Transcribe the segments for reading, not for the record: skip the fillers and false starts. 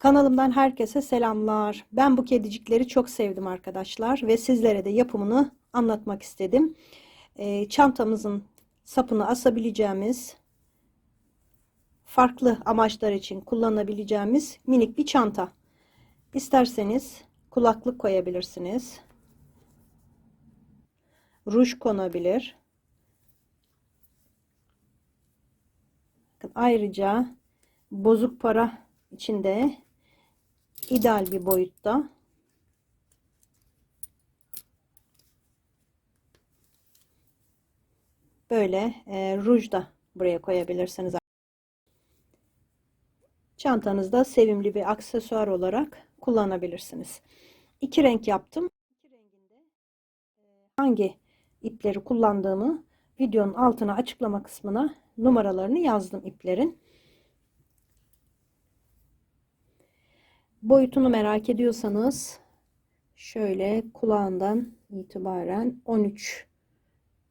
Kanalımdan herkese selamlar. Ben bu kedicikleri çok sevdim arkadaşlar ve sizlere de yapımını anlatmak istedim. Çantamızın sapını asabileceğimiz, farklı amaçlar için kullanabileceğimiz minik bir çanta. İsterseniz kulaklık koyabilirsiniz. Ruj konabilir. Ayrıca bozuk para içinde ideal bir boyutta. Böyle ruj da buraya koyabilirsiniz. Çantanızda sevimli bir aksesuar olarak kullanabilirsiniz. İki renk yaptım. İki renginde hangi ipleri kullandığımı videonun altına açıklama kısmına numaralarını yazdım iplerin. Boyutunu merak ediyorsanız şöyle kulağından itibaren 13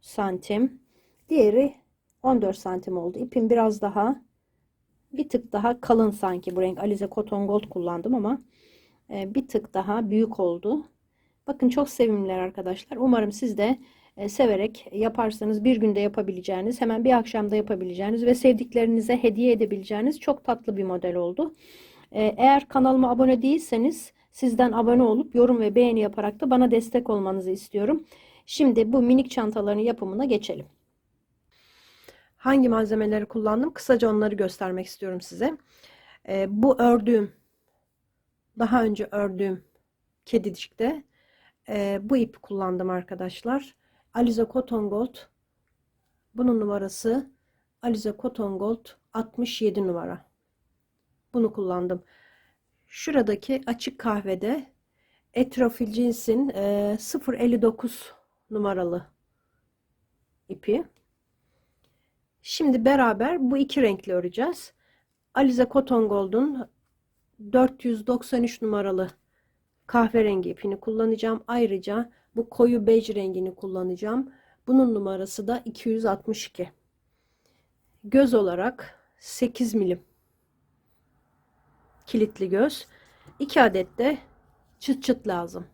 santim. Diğeri 14 santim oldu. İpim biraz daha bir tık daha kalın sanki. Bu renk Alize Cotton Gold kullandım ama bir tık daha büyük oldu. Bakın çok sevimliler arkadaşlar. Umarım siz de severek yaparsanız bir günde yapabileceğiniz, hemen bir akşamda yapabileceğiniz ve sevdiklerinize hediye edebileceğiniz çok tatlı bir model oldu. Eğer kanalıma abone değilseniz sizden abone olup yorum ve beğeni yaparak da bana destek olmanızı istiyorum. Şimdi bu minik çantaların yapımına geçelim. Hangi malzemeleri kullandım? Kısaca onları göstermek istiyorum size. Bu daha önce ördüğüm kedicikte bu ipi kullandım arkadaşlar. Alize Cotton Gold. Bunun numarası Alize Cotton Gold 67 numara. Bunu kullandım. Şuradaki açık kahvede Etrofil cinsin 0,59 numaralı ipi. Şimdi beraber bu iki renkli öreceğiz. Alize Cotton Gold'un 493 numaralı kahverengi ipini kullanacağım. Ayrıca bu koyu bej rengini kullanacağım. Bunun numarası da 262. Göz olarak 8 milim kilitli göz. 2 adet de çıt çıt lazım.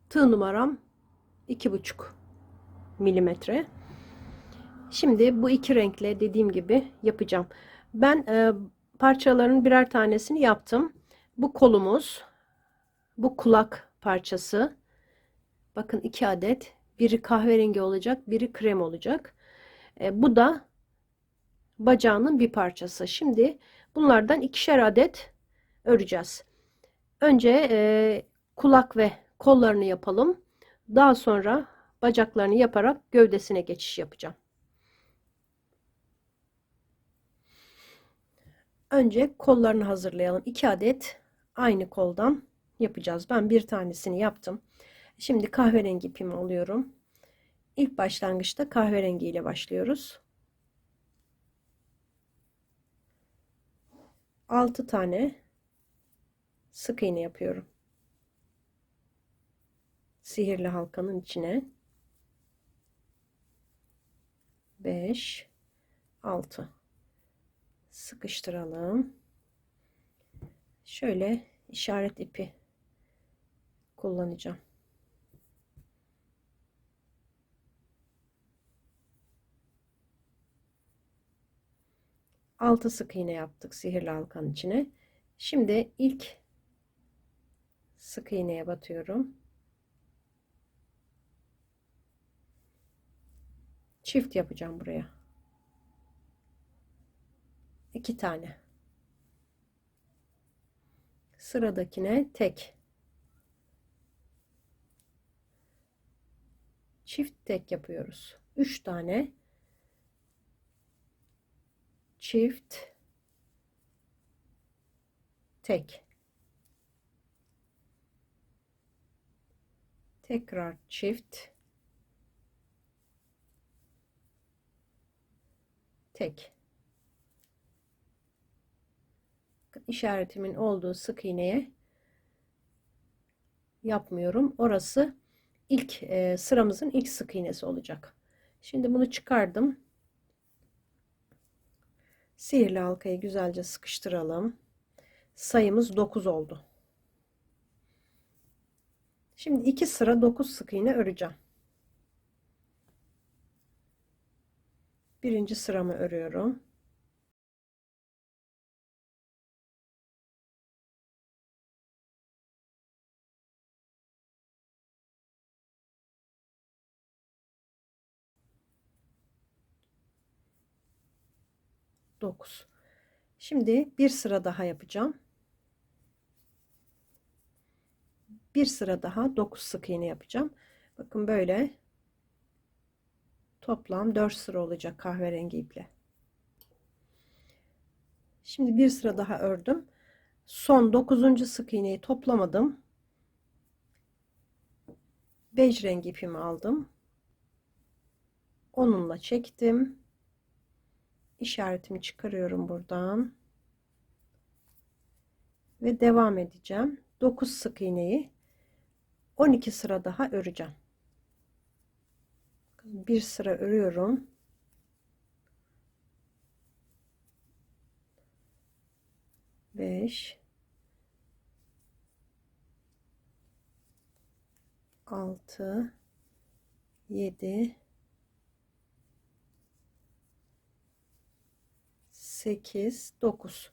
Tığ numaram 2,5 milimetre. Şimdi bu iki renkle dediğim gibi yapacağım. Ben parçaların birer tanesini yaptım. Bu kolumuz, bu kulak parçası. Bakın 2 adet. Biri kahverengi olacak, biri krem olacak. Bu da bacağının bir parçası. Şimdi bunlardan ikişer adet öreceğiz. Önce kulak ve kollarını yapalım. Daha sonra bacaklarını yaparak gövdesine geçiş yapacağım. Önce kollarını hazırlayalım. 2 adet aynı koldan yapacağız. Ben bir tanesini yaptım. Şimdi kahverengi ipimi alıyorum. İlk başlangıçta kahverengi ile başlıyoruz. 6 tane sık iğne yapıyorum. Sihirli halkanın içine 5 6 sıkıştıralım. Şöyle işaret ipi kullanacağım. 6 sık iğne yaptık sihirli halkanın içine. Şimdi ilk sık iğneye batıyorum. Çift yapacağım buraya. 2 tane. Sıradakine tek. Çift tek yapıyoruz. 3 tane. Çift tek. Tekrar çift tek. İşaretimin olduğu sık iğneye yapmıyorum. Orası ilk sıramızın ilk sık iğnesi olacak. Şimdi bunu çıkardım. Sihirli halkayı güzelce sıkıştıralım. Sayımız 9 oldu. Şimdi 2 sıra 9 sık iğne öreceğim. Birinci sıramı örüyorum. Dokuz. Şimdi bir sıra daha yapacağım. Bir sıra daha 9 sık iğne yapacağım. Bakın böyle toplam 4 sıra olacak kahverengi iple. Şimdi bir sıra daha ördüm. Son 9. sık iğneyi toplamadım. Bej rengi ipimi aldım. Onunla çektim. İşaretimi çıkarıyorum buradan. Ve devam edeceğim. 9 sık iğneyi 12 sıra daha öreceğim. Bir sıra örüyorum. Beş, 6, 7, 8, 9.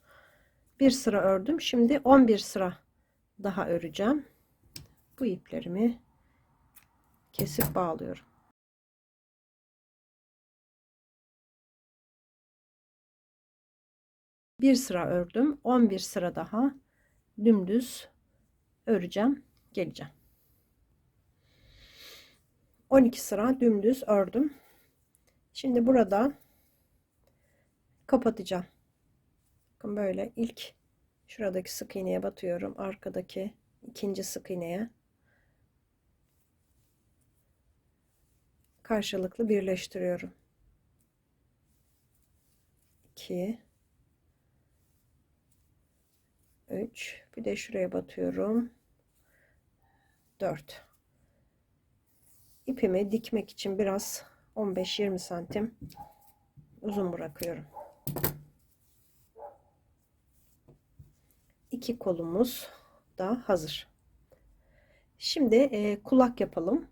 Bir sıra ördüm. Şimdi 11 sıra daha öreceğim. Bu iplerimi kesip bağlıyorum. Bir sıra ördüm. 11 sıra daha dümdüz öreceğim. Geleceğim. 12 sıra dümdüz ördüm. Şimdi burada kapatacağım. Bakın böyle ilk şuradaki sık iğneye batıyorum. Arkadaki ikinci sık iğneye karşılıklı birleştiriyorum. 2, 3, bir de şuraya batıyorum. 4. İpimi dikmek için biraz 15-20 santim uzun bırakıyorum. İki kolumuz da hazır. Şimdi kulak yapalım.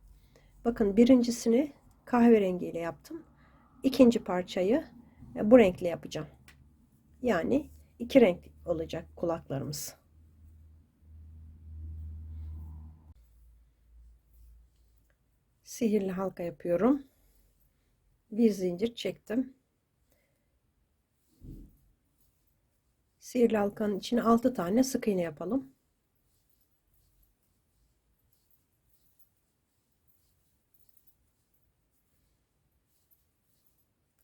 Bakın birincisini kahverengi ile yaptım. İkinci parçayı bu renkle yapacağım. Yani iki renk olacak kulaklarımız. Sihirli halka yapıyorum. Bir zincir çektim. Sihirli halkanın içine 6 tane sık iğne yapalım.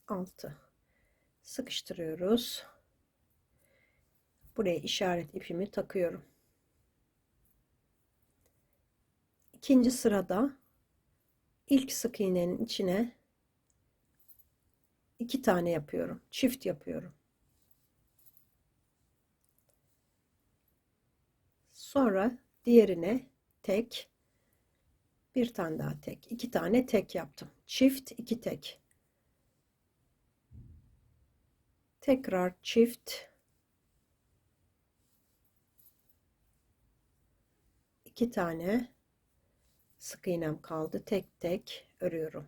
6 sıkıştırıyoruz. Buraya işaret ipimi takıyorum. İkinci sırada ilk sık iğnenin içine 2 tane yapıyorum. Çift yapıyorum. Sonra diğerine tek, bir tane daha tek, 2 tane tek yaptım. Çift, 2 tek. Tekrar çift, 2 tane sık iğnem kaldı. Tek tek örüyorum.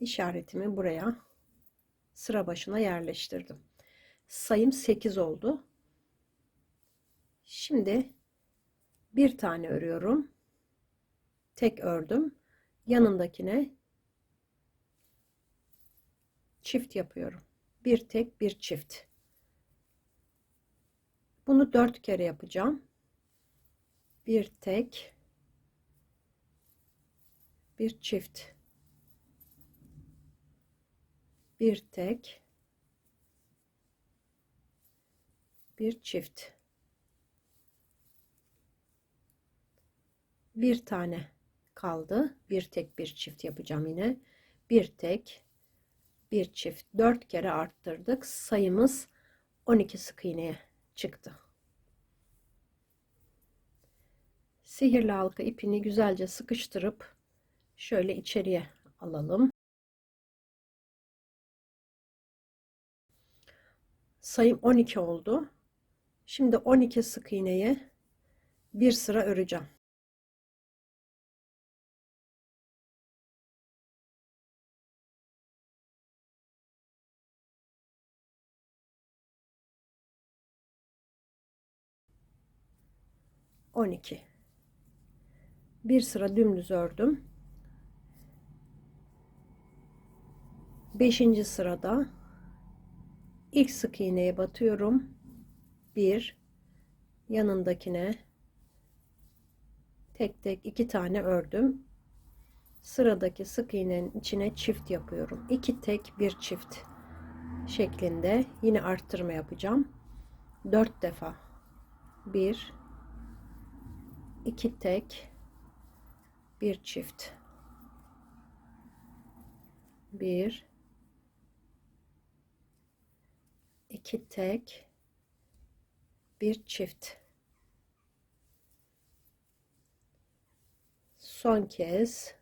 İşaretimi buraya sıra başına yerleştirdim. Sayım 8 oldu. Şimdi bir tane örüyorum. Tek ördüm. Yanındakine çift yapıyorum. Bir tek, bir çift. Bunu 4 kere yapacağım. Bir tek, bir çift. Bir tek, bir çift. Bir tane kaldı. Bir tek, bir çift yapacağım yine. Bir tek, bir çift. 4 kere arttırdık. Sayımız 12 sık iğneye çıktı. Sihirli halka ipini güzelce sıkıştırıp şöyle içeriye alalım. Sayım 12 oldu. Şimdi 12 sık iğneye bir sıra öreceğim. Bir sıra dümdüz ördüm. 5. sırada ilk sık iğneye batıyorum. 1, yanındakine tek tek 2 tane ördüm. Sıradaki sık iğnenin içine çift yapıyorum. 2 tek bir çift şeklinde yine arttırma yapacağım. 4 defa 1, 2 tek bir çift, 1, 2 tek bir çift. Son kez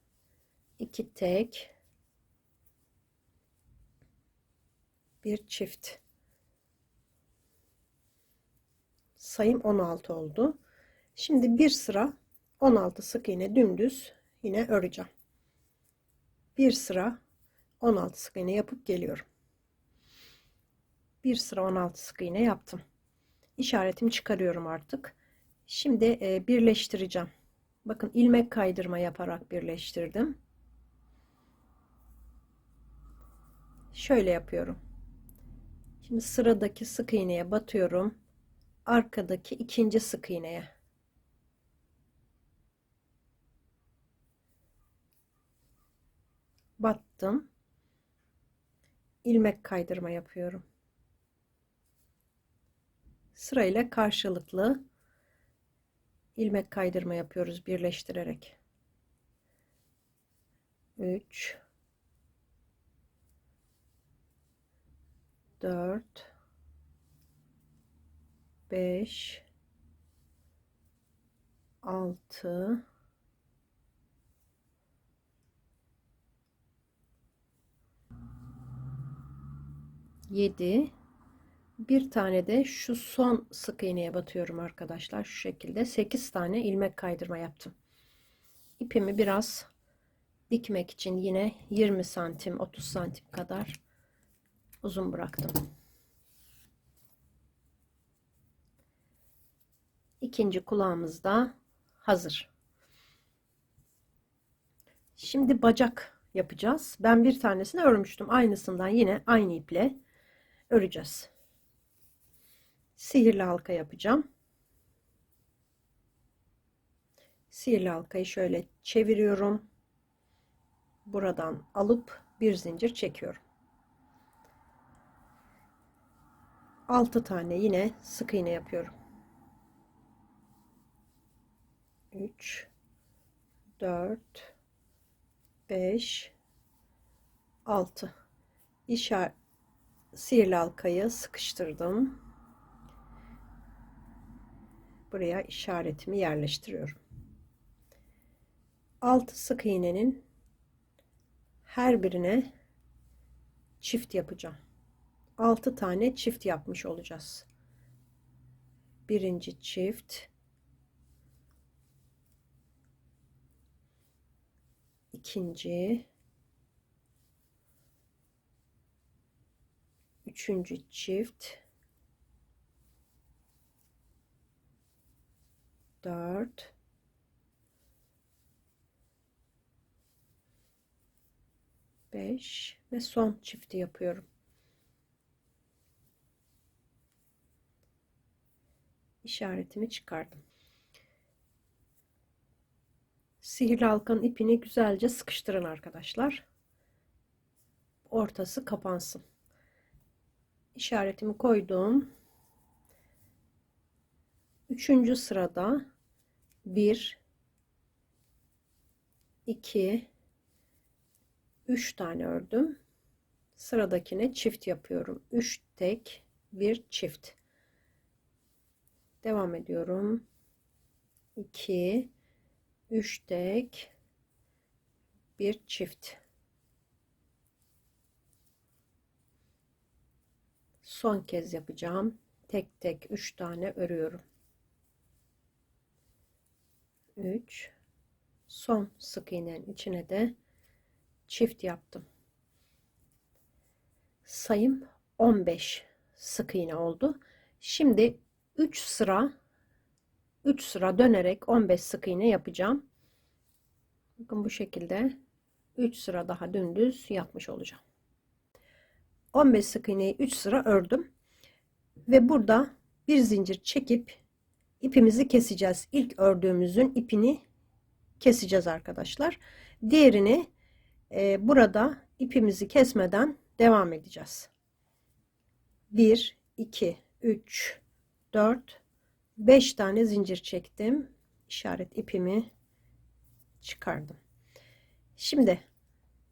2 tek bir çift. Sayım 16 oldu. Şimdi bir sıra 16 sık iğne dümdüz yine öreceğim. Bir sıra 16 sık iğne yapıp geliyorum. Bir sıra 16 sık iğne yaptım. İşaretimi çıkarıyorum artık. Şimdi birleştireceğim. Bakın ilmek kaydırma yaparak birleştirdim. Şöyle yapıyorum. Şimdi sıradaki sık iğneye batıyorum. Arkadaki ikinci sık iğneye. Battım. İlmek kaydırma yapıyorum. Sırayla karşılıklı ilmek kaydırma yapıyoruz birleştirerek. 3, 4, 5, 6, 7, bir tane de şu son sık iğneye batıyorum arkadaşlar. Şu şekilde 8 tane ilmek kaydırma yaptım. İpimi biraz dikmek için yine 20 santim 30 santim kadar uzun bıraktım. İkinci kulağımız da hazır. Şimdi bacak yapacağız. Ben bir tanesini örmüştüm. Aynısından yine aynı iple öreceğiz. Sihirli halka yapacağım. Sihirli halkayı şöyle çeviriyorum. Buradan alıp bir zincir çekiyorum. 6 tane yine sık iğne yapıyorum. 3, 4, 5, 6. Sihirli halkayı sıkıştırdım. Buraya işaretimi yerleştiriyorum. 6 sık iğnenin her birine çift yapacağım. 6 tane çift yapmış olacağız. Birinci çift, ikinci, üçüncü çift, 4, 5 ve son çifti yapıyorum. İşaretimi çıkardım. Sihirli halkanın ipini güzelce sıkıştırın arkadaşlar. Ortası kapansın. İşaretimi koydum. Üçüncü sırada 1, 2, 3 tane ördüm. Sıradakine çift yapıyorum. 3 tek, bir çift. Devam ediyorum. 2, 3 tek, bir çift. Son kez yapacağım. Tek tek 3 tane örüyorum. 3. Son sık iğnenin içine de çift yaptım. Sayım 15 sık iğne oldu. Şimdi 3 sıra dönerek 15 sık iğne yapacağım. Bakın bu şekilde 3 sıra daha dümdüz yapmış olacağım. 15 sık iğneyi 3 sıra ördüm ve burada bir zincir çekip ipimizi keseceğiz. İlk ördüğümüzün ipini keseceğiz arkadaşlar. Diğerini burada ipimizi kesmeden devam edeceğiz. 1 2 3 4 5 tane zincir çektim. İşaret ipimi çıkardım. Şimdi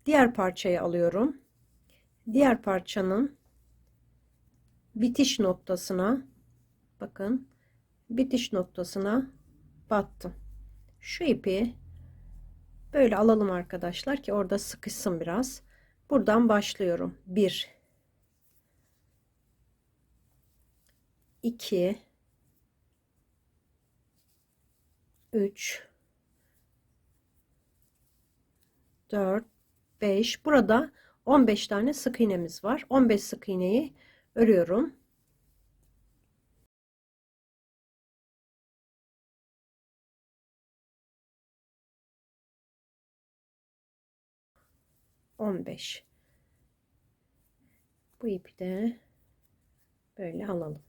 diğer parçayı alıyorum. Diğer parçanın bitiş noktasına, bakın, bitiş noktasına battım. Şu ipi böyle alalım arkadaşlar ki orada sıkışsın biraz. Buradan başlıyorum. 1 2 3 4 5. Burada 15 tane sık iğnemiz var. 15 sık iğneyi örüyorum. Bu ipi de böyle alalım.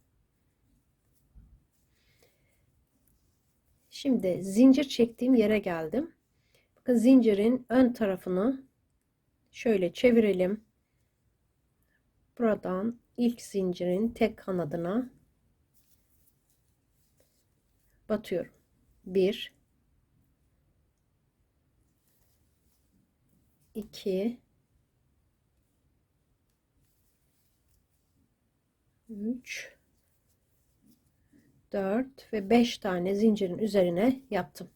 Şimdi zincir çektiğim yere geldim. Bakın zincirin ön tarafını şöyle çevirelim. Buradan ilk zincirin tek kanadına batıyorum. 1 2 3 4 ve 5 tane zincirin üzerine yaptım.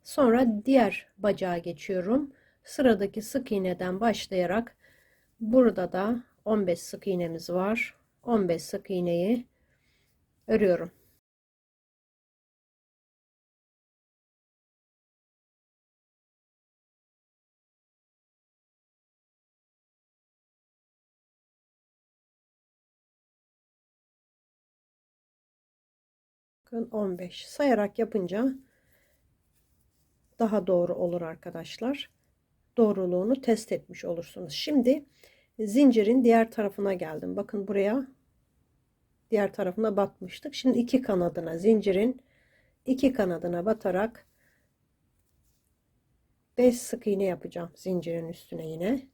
Sonra diğer bacağa geçiyorum. Sıradaki sık iğneden başlayarak burada da 15 sık iğnemiz var. 15 sık iğneyi örüyorum. Bakın 15 sayarak yapınca daha doğru olur arkadaşlar. Doğruluğunu test etmiş olursunuz. Şimdi zincirin diğer tarafına geldim. Bakın buraya, diğer tarafına batmıştık. Şimdi iki kanadına, zincirin iki kanadına batarak 5 sık iğne yapacağım zincirin üstüne yine.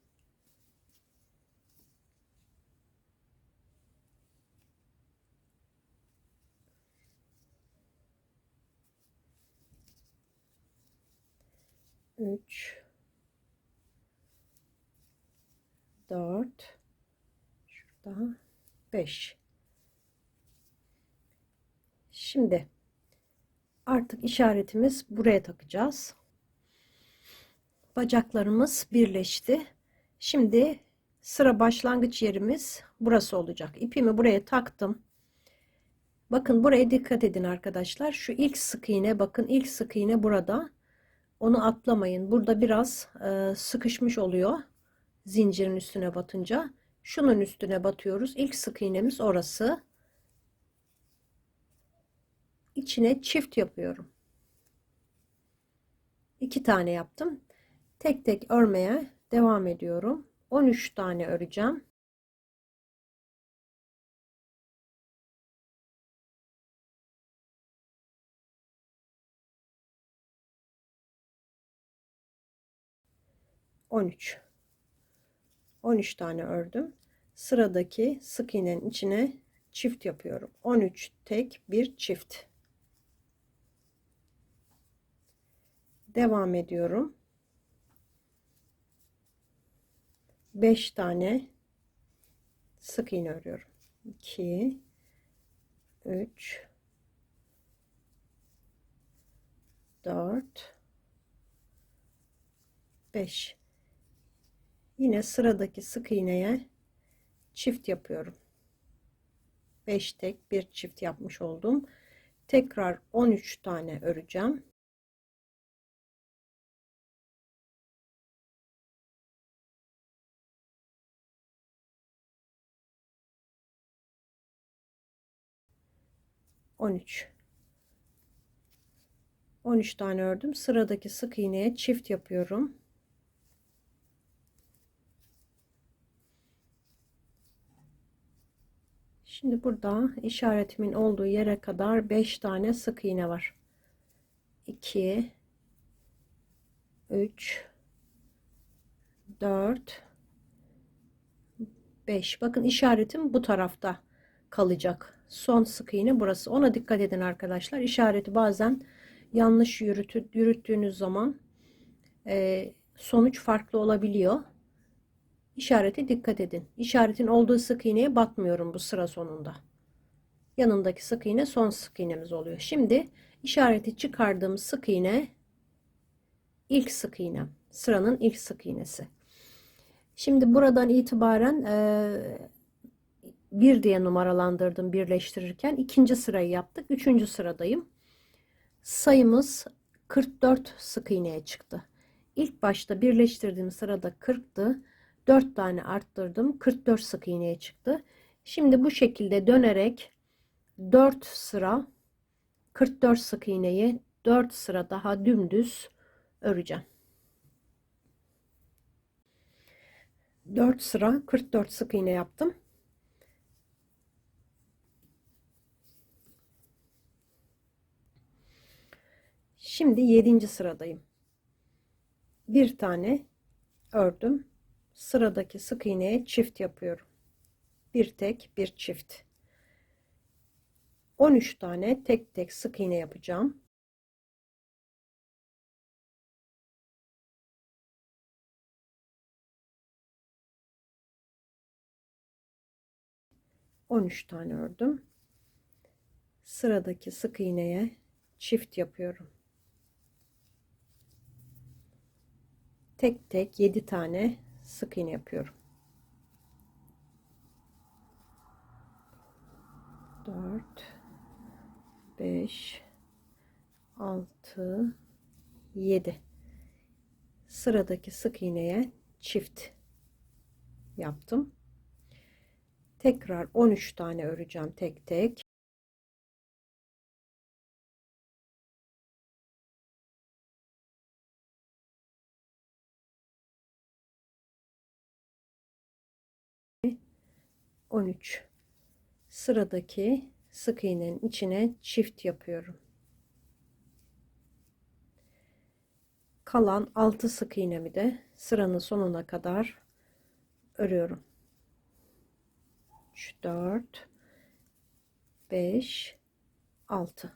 Üç, 4, şurada 5. Şimdi artık işaretimiz buraya takacağız. Bacaklarımız birleşti. Şimdi sıra başlangıç yerimiz burası olacak. İpimi buraya taktım. Bakın buraya dikkat edin arkadaşlar. Şu ilk sık iğne, bakın ilk sık iğne burada. Onu atlamayın. Burada biraz sıkışmış oluyor. Zincirin üstüne batınca. Şunun üstüne batıyoruz. İlk sık iğnemiz orası. İçine çift yapıyorum. 2 tane yaptım. Tek tek örmeye devam ediyorum. 13 tane öreceğim. On üç tane ördüm. Sıradaki sık iğnenin içine çift yapıyorum. 13 tek, bir çift. Devam ediyorum. 5 tane sık iğne örüyorum. 2 3 4 5. Yine sıradaki sık iğneye çift yapıyorum. 5 tek bir çift yapmış oldum. Tekrar 13 tane öreceğim. On üç. 13 tane ördüm. Sıradaki sık iğneye çift yapıyorum. Şimdi burada işaretimin olduğu yere kadar 5 tane sık iğne var. 2 3 4 5. Bakın işaretim bu tarafta kalacak. Son sık iğne burası. Ona dikkat edin arkadaşlar. İşareti bazen yanlış yürüttüğünüz zaman sonuç farklı olabiliyor. İşarete dikkat edin. İşaretin olduğu sık iğneye batmıyorum bu sıra sonunda. Yanındaki sık iğne son sık iğnemiz oluyor. Şimdi işareti çıkardığım sık iğne ilk sık iğnem. Sıranın ilk sık iğnesi. Şimdi buradan itibaren 1 diye numaralandırdım birleştirirken. İkinci sırayı yaptık. Üçüncü sıradayım. Sayımız 44 sık iğneye çıktı. İlk başta birleştirdiğim sırada 40'tı. 4 tane arttırdım. 44 sık iğneye çıktı. Şimdi bu şekilde dönerek 4 sıra 44 sık iğneyi 4 sıra daha dümdüz öreceğim. 4 sıra 44 sık iğne yaptım. Şimdi 7. sıradayım. Bir tane ördüm. Sıradaki sık iğneye çift yapıyorum. Bir tek bir çift. 13 tane tek tek sık iğne yapacağım. ...13 tane ördüm. Sıradaki sık iğneye çift yapıyorum. Tek tek 7 tane sık iğne yapıyorum. 4 5 6 7. Sıradaki sık iğneye çift yaptım. Tekrar 13 tane öreceğim tek tek. On üç. Sıradaki sık iğnenin içine çift yapıyorum. Kalan 6 sık iğnemi de sıranın sonuna kadar örüyorum. 3 4 5 6.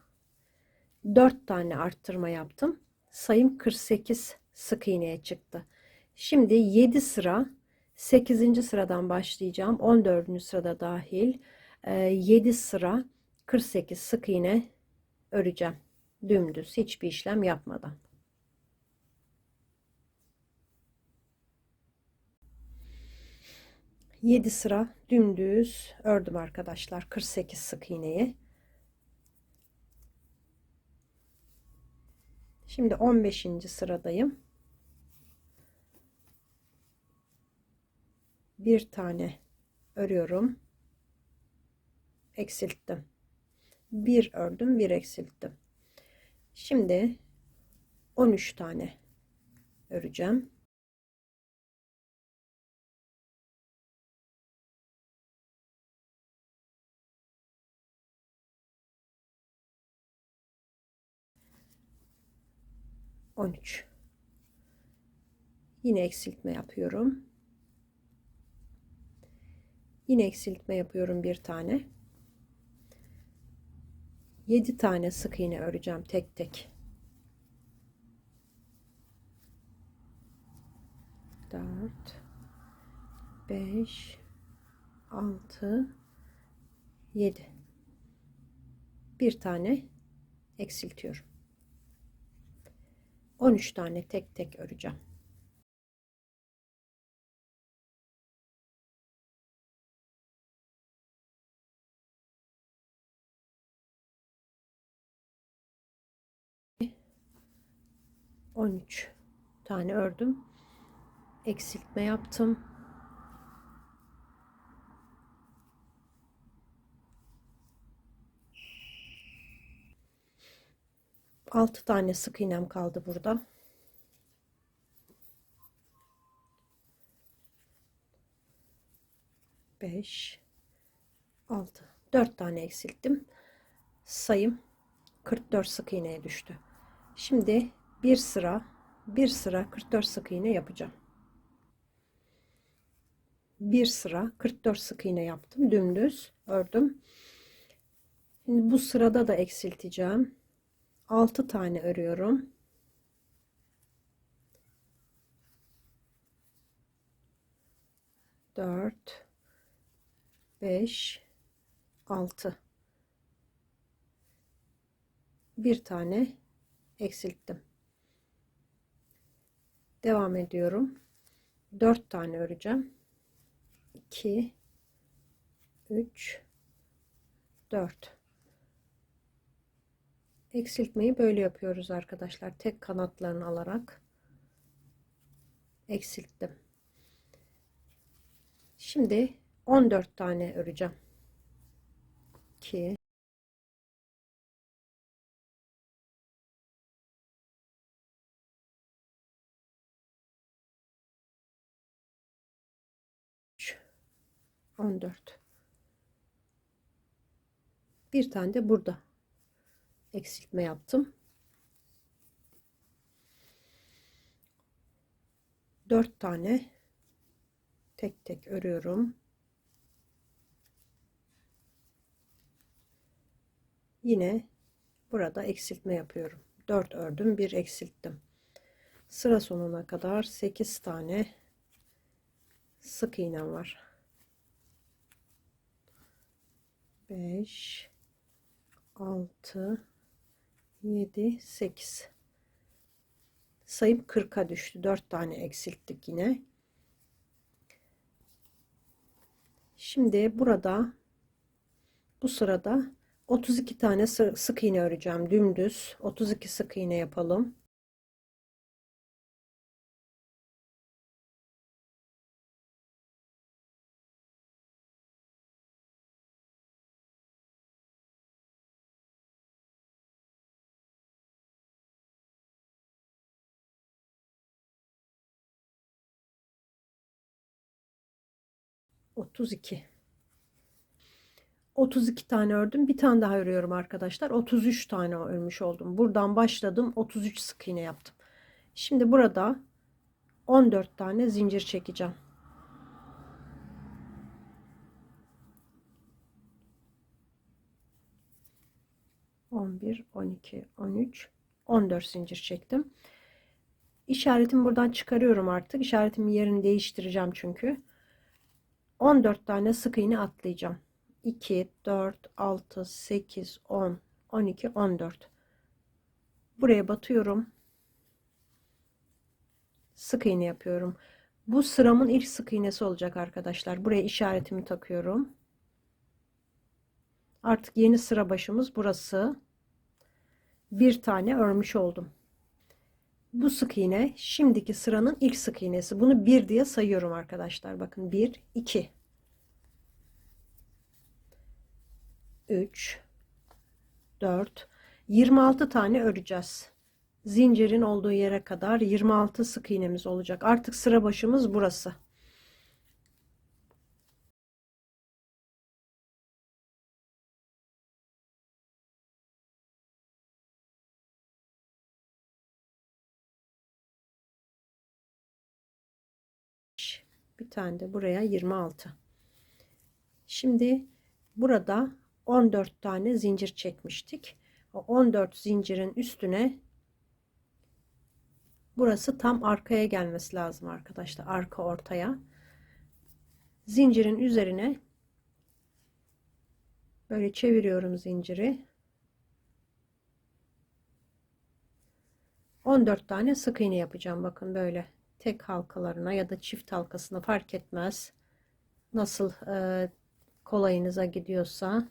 4 tane arttırma yaptım. Sayım 48 sık iğneye çıktı. Şimdi 7 sıra 8. sıradan başlayacağım. 14. sırada dahil 7 sıra 48 sık iğne öreceğim. Dümdüz hiçbir işlem yapmadan. 7 sıra dümdüz ördüm arkadaşlar. 48 sık iğneyi. Şimdi 15. sıradayım. Bir tane örüyorum. Eksilttim. Bir ördüm, bir eksilttim. Şimdi 13 tane öreceğim. On üç. Yine eksiltme yapıyorum. Yine eksiltme yapıyorum bir tane. 7 tane sık iğne öreceğim tek tek. 4 5 6 7. Bir tane eksiltiyorum. 13 tane tek tek öreceğim. 13 tane ördüm. Eksiltme yaptım. Altı tane sık iğnem kaldı burada. Beş, 6, 4 tane eksilttim. Sayım 44 sık iğneye düştü. Şimdi bir sıra 44 sık iğne yapacağım. Bir sıra 44 sık iğne yaptım. Dümdüz ördüm. Şimdi bu sırada da eksilteceğim. 6 tane örüyorum. 4, 5, 6. Bir tane eksilttim. Devam ediyorum. 4 tane öreceğim. 2, 3, 4. Eksiltmeyi böyle yapıyoruz arkadaşlar. Tek kanatlarını alarak eksilttim. Şimdi 14 tane öreceğim. 2, 3, 14. Bir tane de burada eksiltme yaptım. 4 tane tek tek örüyorum. Yine burada eksiltme yapıyorum. 4 ördüm, bir eksilttim. Sıra sonuna kadar 8 tane sık iğnem var. 5, 6, 7, 8. Sayım 40'a düştü. 4 tane eksilttik yine. Şimdi burada bu sırada 32 tane sık iğne öreceğim. Dümdüz 32 sık iğne yapalım. Otuz iki tane ördüm. Bir tane daha örüyorum arkadaşlar. 33 tane örmüş oldum. Buradan başladım. 33 sık iğne yaptım. Şimdi burada 14 tane zincir çekeceğim. 11, 12, 13, 14 zincir çektim. İşaretimi buradan çıkarıyorum artık. İşaretimin yerini değiştireceğim çünkü. 14 tane sık iğne atlayacağım. 2, 4, 6, 8, 10, 12, 14. Buraya batıyorum. Sık iğne yapıyorum. Bu sıramın ilk sık iğnesi olacak arkadaşlar. Buraya işaretimi takıyorum. Artık yeni sıra başımız burası. Bir tane örmüş oldum. Bu sık iğne şimdiki sıranın ilk sık iğnesi. Bunu 1 diye sayıyorum arkadaşlar. Bakın 1, 2, 3, 4, 26 tane öreceğiz. Zincirin olduğu yere kadar 26 sık iğnemiz olacak. Artık sıra başımız burası. Bir tane de buraya 26. Şimdi burada 14 tane zincir çekmiştik. O 14 zincirin üstüne burası tam arkaya gelmesi lazım arkadaşlar. Arka ortaya. Zincirin üzerine böyle çeviriyorum zinciri. 14 tane sık iğne yapacağım. Bakın böyle tek halkalarına ya da çift halkasına fark etmez. Nasıl kolayınıza gidiyorsa.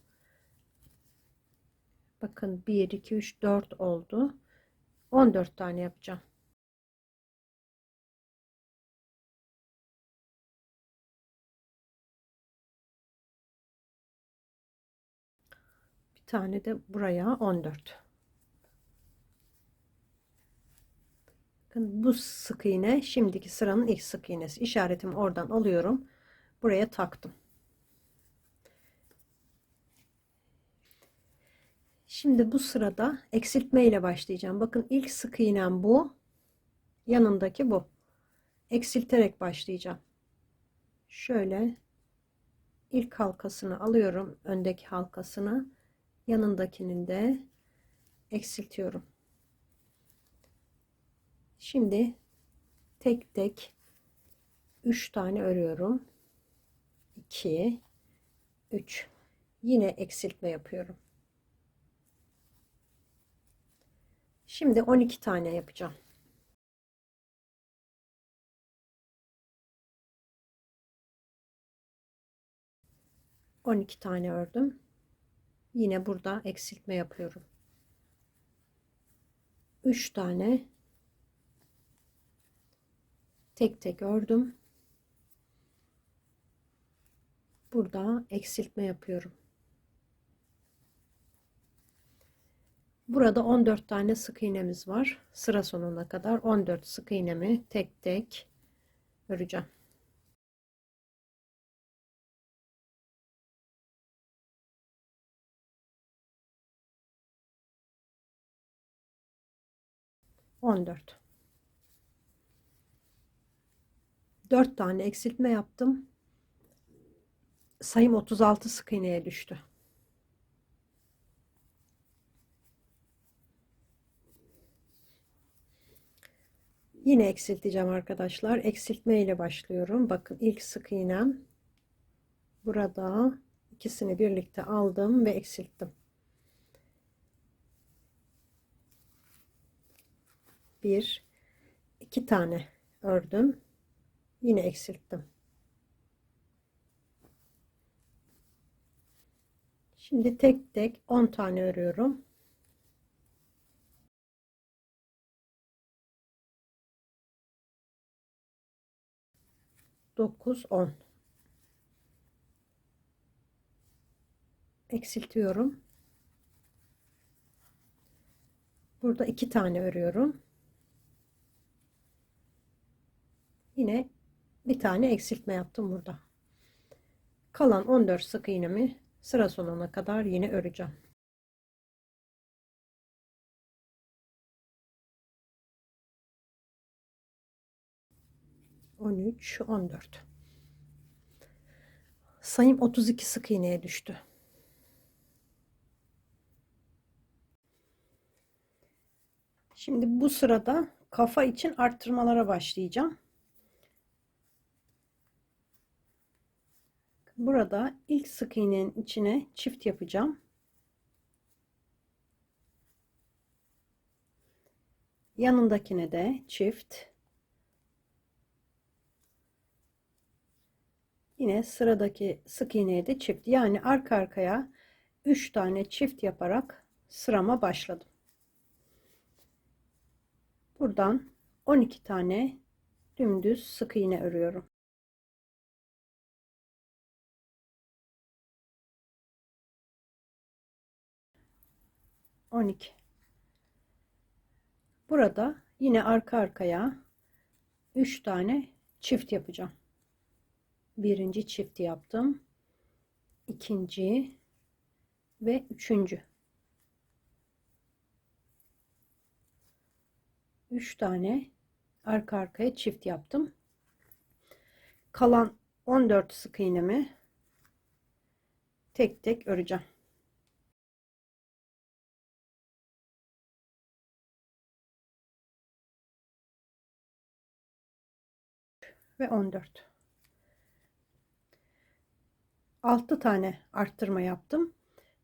Bakın 1, 2, 3, 4 oldu. 14 tane yapacağım. tane de buraya 14. Bakın bu sık iğne şimdiki sıranın ilk sık iğnesi. İşaretimi oradan alıyorum. Buraya taktım. Şimdi bu sırada eksiltme ile başlayacağım. Bakın ilk sık iğnem bu. Yanındaki bu. Eksilterek başlayacağım. Şöyle ilk halkasını alıyorum. Öndeki halkasını. Yanındakinin de eksiltiyorum. Şimdi tek tek 3 tane örüyorum. 2 3. Yine eksiltme yapıyorum. Şimdi 12 tane yapacağım. On iki tane ördüm. Yine burada eksiltme yapıyorum. 3 tane tek tek ördüm. Burada eksiltme yapıyorum. Burada 14 tane sık iğnemiz var. Sıra sonuna kadar 14 sık iğnemi tek tek öreceğim. On dört. 4 tane eksiltme yaptım. Sayım 36 sık iğneye düştü. Yine eksilteceğim arkadaşlar. Eksiltme ile başlıyorum. Bakın ilk sık iğnem burada, ikisini birlikte aldım ve eksilttim. Bir, iki tane ördüm. Yine eksilttim. Şimdi tek tek 10 tane örüyorum. Dokuz, 10. Eksiltiyorum. Burada 2 tane örüyorum. Yine bir tane eksiltme yaptım burada. Kalan 14 sık iğnemi sıra sonuna kadar yine öreceğim. 13, 14. Sayım 32 sık iğneye düştü. Şimdi bu sırada kafa için arttırmalara başlayacağım. Burada ilk sık iğnenin içine çift yapacağım. Yanındakine de çift. Yine sıradaki sık iğneye de çift. Yani arka arkaya 3 tane çift yaparak sırama başladım. Buradan 12 tane dümdüz sık iğne örüyorum. Burada yine arka arkaya 3 tane çift yapacağım. Birinci çifti yaptım. İkinci ve üçüncü. 3 tane arka arkaya çift yaptım. Kalan 14 sık iğnemi tek tek öreceğim. Ve 14. 6 tane arttırma yaptım.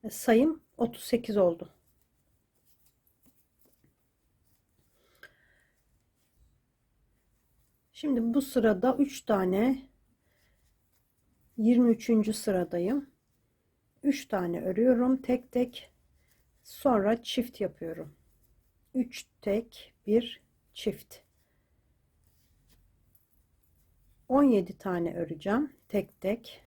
Sayım 38 oldu. Şimdi bu sırada 3 tane 23. sıradayım. 3 tane örüyorum tek tek. Sonra çift yapıyorum. 3 tek, 1 çift. 17 tane öreceğim tek tek.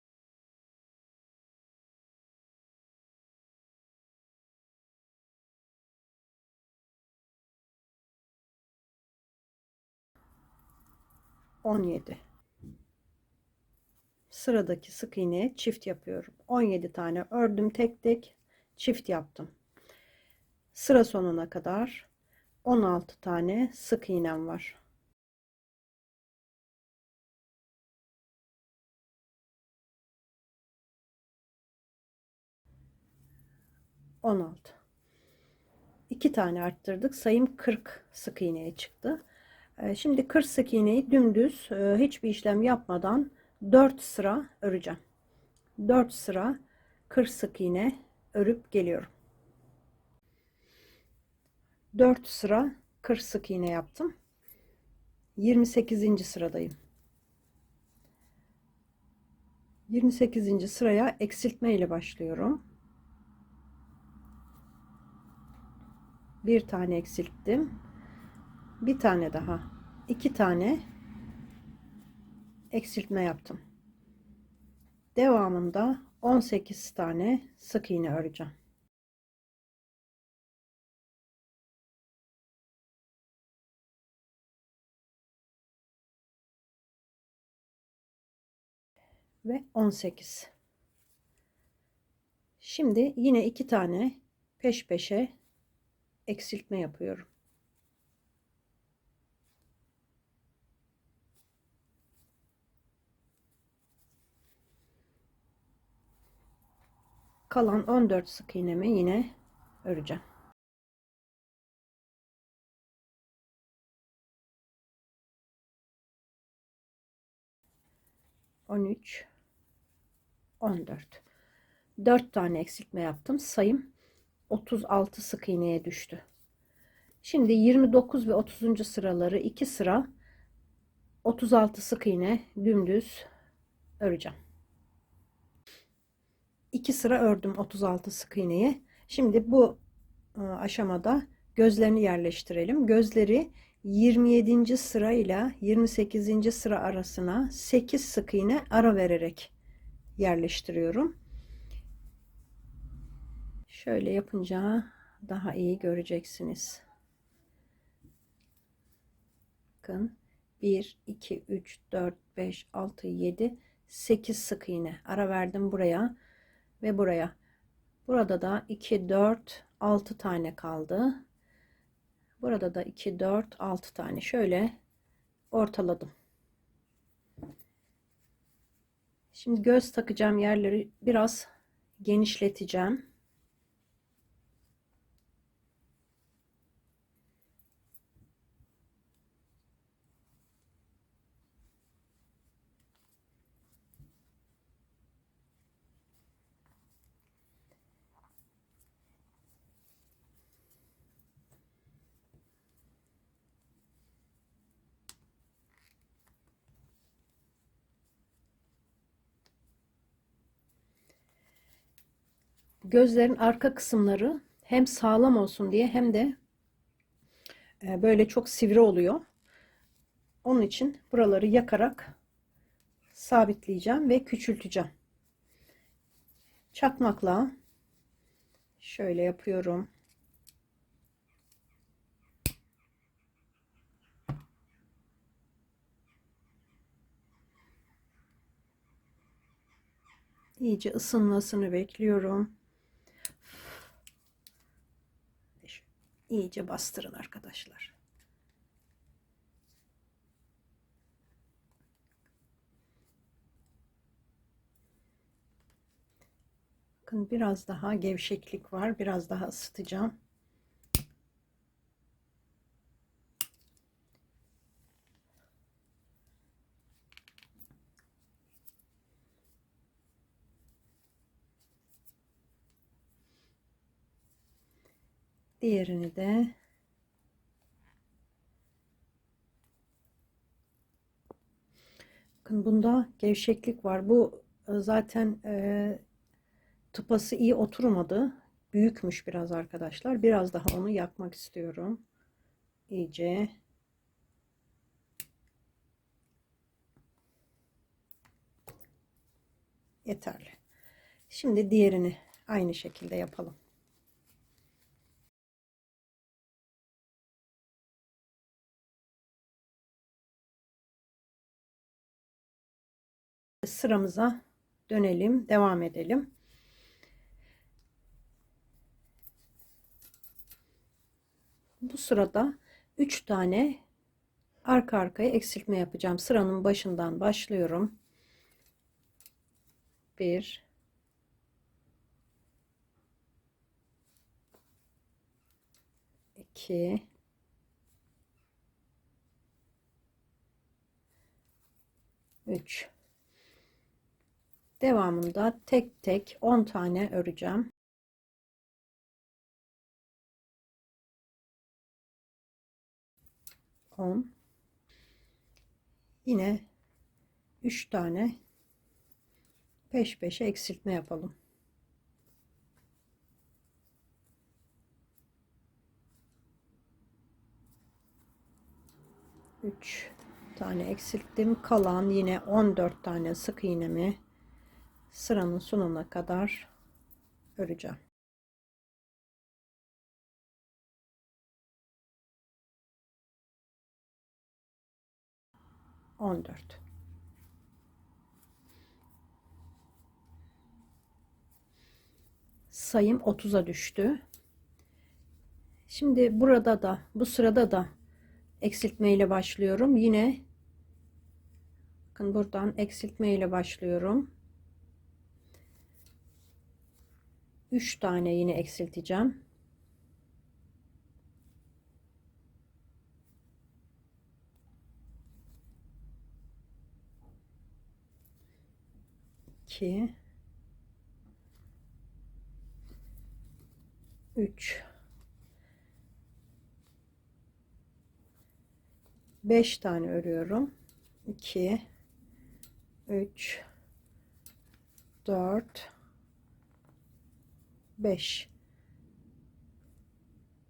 17. Sıradaki sık iğneye çift yapıyorum. 17 tane ördüm, tek tek çift yaptım. Sıra sonuna kadar 16 tane sık iğnem var. 16. 2 tane arttırdık. Sayım 40 sık iğneye çıktı. Şimdi 40 sık iğneyi dümdüz hiçbir işlem yapmadan 4 sıra öreceğim. 4 sıra 40 sık iğne örüp geliyorum. 4 sıra 40 sık iğne yaptım. 28. sıradayım. 28. sıraya eksiltme ile başlıyorum. Bir tane eksilttim. Bir tane daha. 2 tane eksiltme yaptım. Devamında 18 tane sık iğne öreceğim. Ve 18. Şimdi yine 2 tane peş peşe eksiltme yapıyorum. Kalan 14 sık iğnemi yine öreceğim. 13, 14. 4 tane eksiltme yaptım. Sayım 36 sık iğneye düştü. Şimdi 29 ve 30. sıraları 2 sıra 36 sık iğne dümdüz öreceğim. 2 sıra ördüm 36 sık iğneyi. Şimdi bu aşamada gözlerini yerleştirelim. Gözleri 27. sıra ile 28. sıra arasına 8 sık iğne ara vererek yerleştiriyorum. Şöyle yapınca daha iyi göreceksiniz. Bakın 1, 2, 3, 4, 5, 6, 7, 8 sık iğne ara verdim buraya ve buraya. Burada da 2, 4, 6 tane kaldı. Burada da 2, 4, 6 tane şöyle ortaladım. Şimdi göz takacağım yerleri biraz genişleteceğim. Gözlerin arka kısımları hem sağlam olsun diye hem de böyle çok sivri oluyor. Onun için buraları yakarak sabitleyeceğim ve küçülteceğim. Çakmakla şöyle yapıyorum. İyice ısınmasını bekliyorum. İyice bastırın arkadaşlar. Bakın biraz daha gevşeklik var. Biraz daha ısıtacağım. Diğerini de bakın bunda gevşeklik var. Bu zaten tıpası iyi oturmadı. Büyükmüş biraz arkadaşlar. Biraz daha onu yakmak istiyorum. İyice. Yeterli. Şimdi diğerini aynı şekilde yapalım. sıramıza dönelim, devam edelim. Bu sırada 3 tane arka arkaya eksiltme yapacağım. Sıranın başından başlıyorum. 1 2 3. Devamında tek tek 10 tane öreceğim. 10. Yine 3 tane peş peşe eksiltme yapalım. 3 tane eksilttim. Kalan yine 14 tane sık iğnemi sıranın sonuna kadar öreceğim. 14. Sayım 30'a düştü. Şimdi burada da bu sırada da eksiltme ile başlıyorum. Yine bakın buradan eksiltme ile başlıyorum. 3 tane yine eksilteceğim. 2 3 5 tane örüyorum. 2 3 4 5.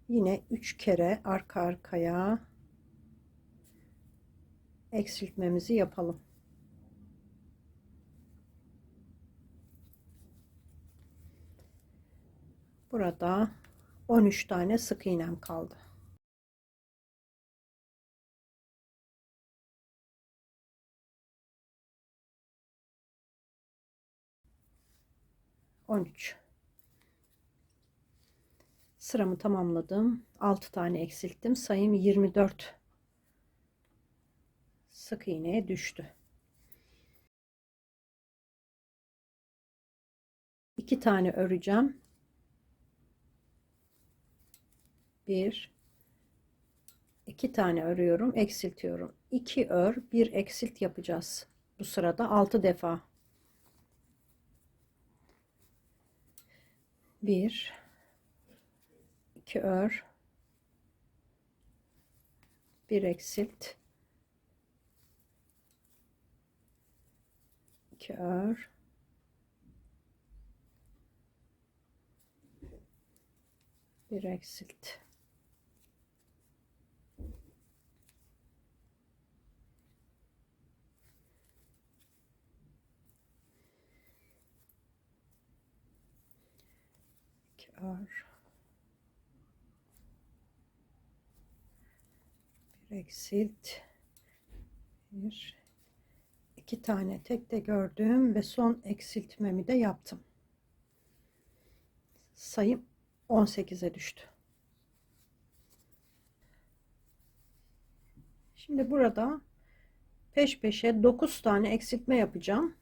Yine 3 kere arka arkaya eksiltmemizi yapalım. Burada 13 tane sık iğnem kaldı. 13. Sıramı tamamladım. 6 tane eksilttim. Sayım 24 sık iğneye düştü. 2 tane öreceğim. 1 2 tane örüyorum, eksiltiyorum. 2 ör, 1 eksilt yapacağız. Bu sırada 6 defa. 1 2 ör, 1 eksilt, 2 ör, 1 eksilt. Ör, 1 eksilt, 1 2 tane tek de gördüm ve son eksiltmemi de yaptım. Sayım 18'e düştü. Şimdi burada peş peşe 9 tane eksiltme yapacağım.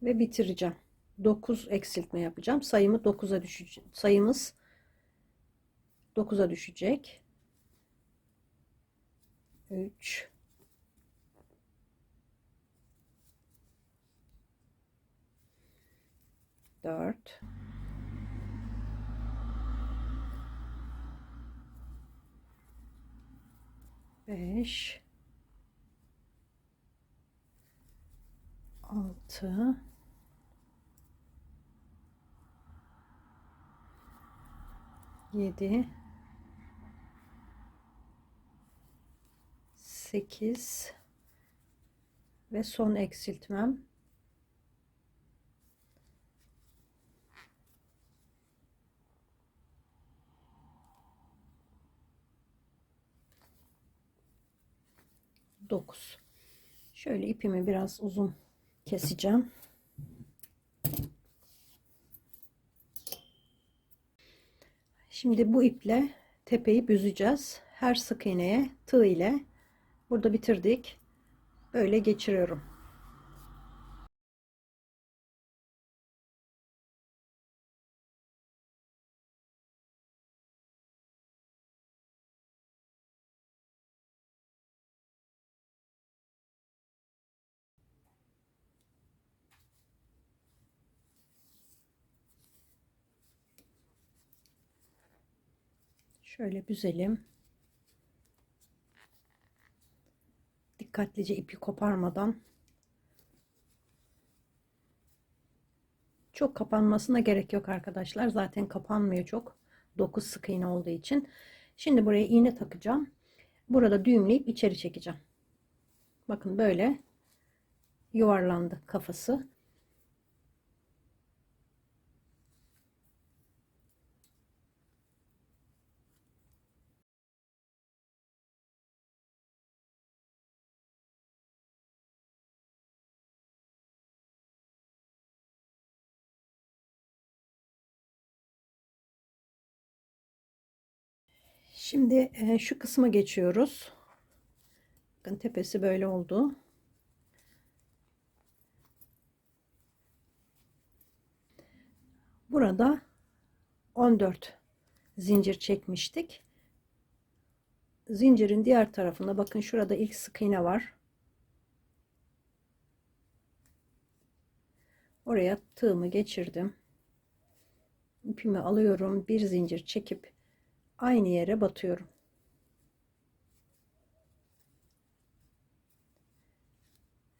Ve bitireceğim. 9 eksiltme yapacağım. Sayımı 9'a düşecek. Sayımız 9'a düşecek. 3 4 5 6 7 8 ve son eksiltmem 9. Şöyle ipimi biraz uzun keseceğim. Şimdi bu iple tepeyi büzeceğiz. Her sık iğneye tığ ile, burada bitirdik, böyle geçiriyorum. Şöyle büzelim. Dikkatlice ipi koparmadan. Çok kapanmasına gerek yok arkadaşlar. Zaten kapanmıyor çok. 9 sık iğne olduğu için. Şimdi buraya iğne takacağım. Burada düğümleyip içeri çekeceğim. Bakın böyle yuvarlandı kafası. Şimdi şu kısma geçiyoruz. Bakın tepesi böyle oldu. Burada 14 zincir çekmiştik. Zincirin diğer tarafında bakın şurada ilk sık iğne var. Oraya tığımı geçirdim. İpimi alıyorum. Bir zincir çekip aynı yere batıyorum.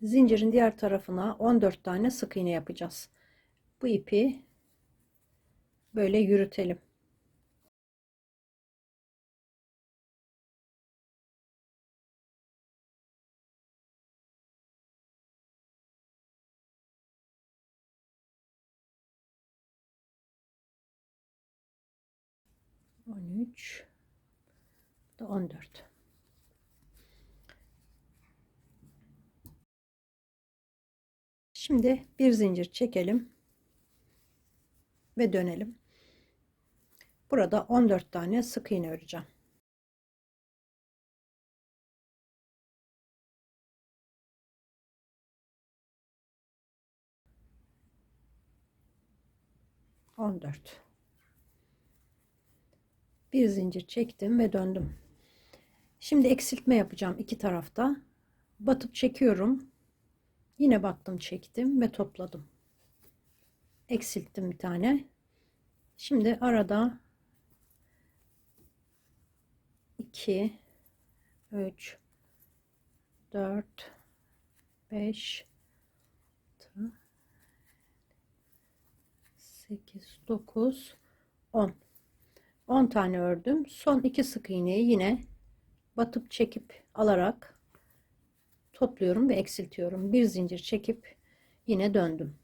Zincirin diğer tarafına 14 tane sık iğne yapacağız. Bu ipi böyle yürütelim. On üç, 14. Şimdi bir zincir çekelim ve dönelim. Burada 14 tane sık iğne öreceğim. On dört. Bir zincir çektim ve döndüm. Şimdi eksiltme yapacağım iki tarafta. Batıp çekiyorum. Yine battım, çektim ve topladım. Eksilttim bir tane. Şimdi arada 2, 3, 4, 5, 8, 9, 10. 10 tane ördüm. Son 2 sık iğneyi yine batıp çekip alarak topluyorum ve eksiltiyorum. Bir zincir çekip yine döndüm.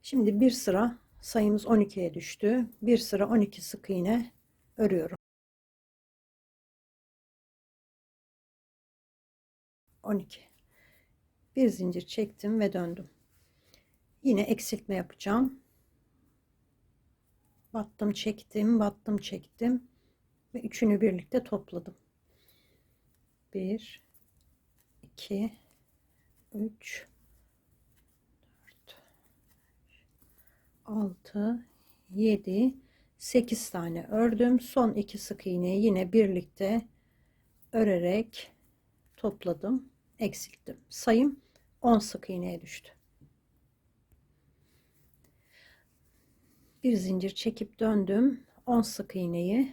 Şimdi bir sıra, sayımız 12'ye düştü. Bir sıra 12 sık iğne örüyorum. 12. Bir zincir çektim ve döndüm. Yine eksiltme yapacağım. Battım, çektim, battım, çektim ve üçünü birlikte topladım. 1, 2, 3, 4, 6, 7, 8 tane ördüm. Son 2 sık iğneyi yine birlikte örerek topladım, eksilttim. Sayım 10 sık iğneye düştü. Bir zincir çekip döndüm. 10 sık iğneyi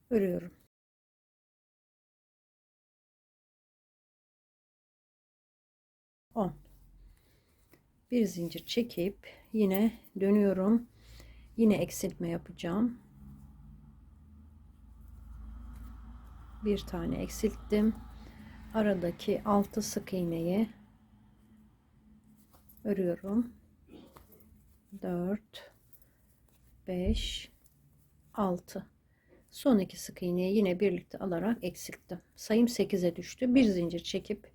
örüyorum. 10. Bir zincir çekip yine dönüyorum. Yine eksiltme yapacağım. Bir tane eksilttim. Aradaki 6 sık iğneyi örüyorum. 4, 5, 6. Son 2 sık iğneyi yine birlikte alarak eksilttim. Sayım 8'e düştü. Bir zincir çekip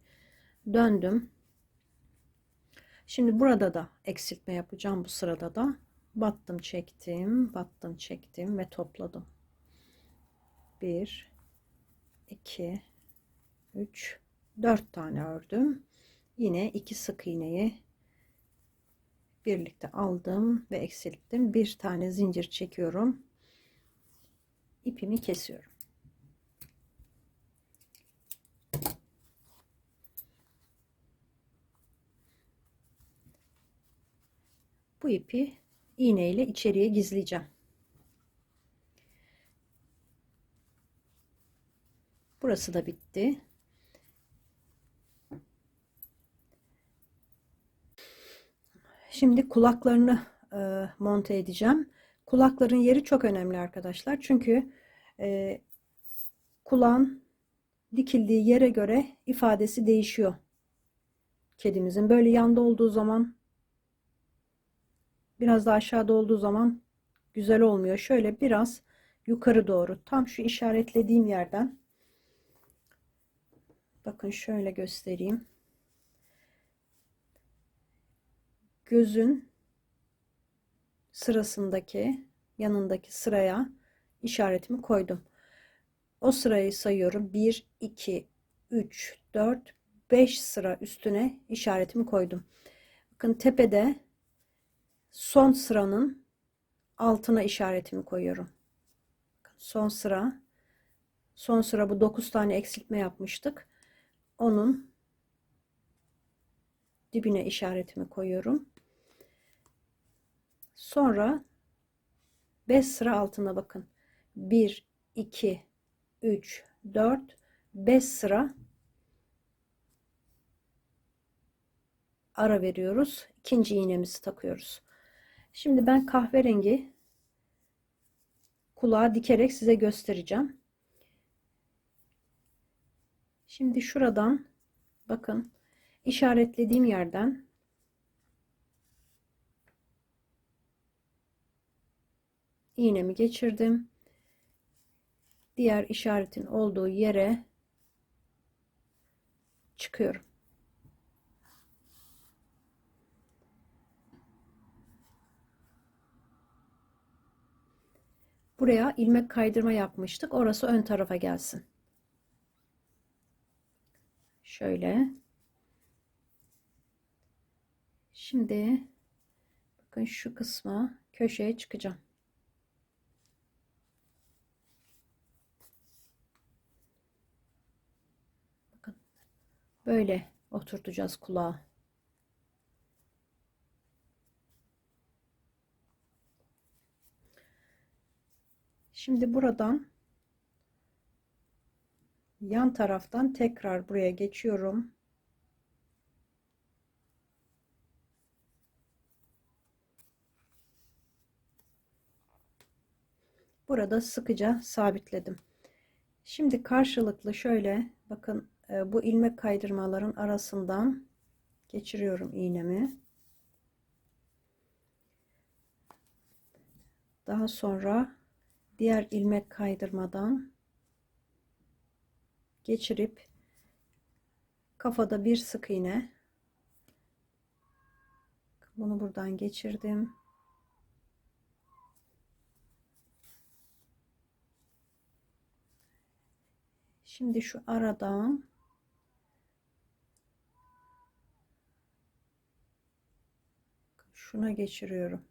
döndüm. Şimdi burada da eksiltme yapacağım. Bu sırada da battım, çektim, battım, çektim ve topladım. 1 2 3 4 tane ördüm. Yine 2 sık iğneyi birlikte aldım ve eksilttim. Bir tane zincir çekiyorum. İpimi kesiyorum. Bu ipi iğne ile içeriye gizleyeceğim. Burası da bitti. Şimdi kulaklarını monte edeceğim. Kulakların yeri çok önemli arkadaşlar. Çünkü kulağın dikildiği yere göre ifadesi değişiyor. Kedimizin böyle yanda olduğu zaman, biraz da aşağıda olduğu zaman güzel olmuyor. Şöyle biraz yukarı doğru, tam şu işaretlediğim yerden, bakın şöyle göstereyim. Gözün sırasındaki yanındaki sıraya işaretimi koydum. O sırayı sayıyorum. 1 2 3 4 5 sıra üstüne işaretimi koydum. Bakın tepede son sıranın altına işaretimi koyuyorum. Son sıra, son sıra, bu 9 tane eksiltme yapmıştık. Onun dibine işaretimi koyuyorum. Sonra 5 sıra altına bakın. 1 2 3 4 5 sıra ara veriyoruz. İkinci iğnemizi takıyoruz. Şimdi ben kahverengi kulağı dikerek size göstereceğim. Şimdi şuradan bakın, işaretlediğim yerden iğnemi geçirdim. Diğer işaretin olduğu yere çıkıyorum. Buraya ilmek kaydırma yapmıştık. Orası ön tarafa gelsin. Şöyle. Şimdi bakın şu kısma, köşeye çıkacağım. Bakın böyle oturtacağız kulağı. Şimdi buradan yan taraftan tekrar buraya geçiyorum. Burada sıkıca sabitledim. Şimdi karşılıklı şöyle bakın, bu ilmek kaydırmaların arasından geçiriyorum iğnemi. Daha sonra diğer ilmek kaydırmadan geçirip kafada bir sık iğne, bunu buradan geçirdim. Şimdi şu aradan şuna geçiriyorum.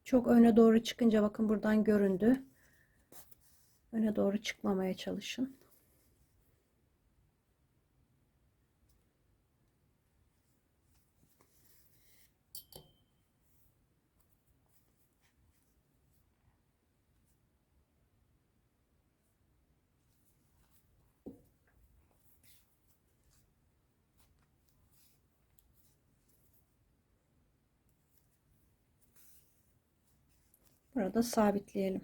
Çok öne doğru çıkınca bakın buradan göründü. Öne doğru çıkmamaya çalışın. Burada sabitleyelim.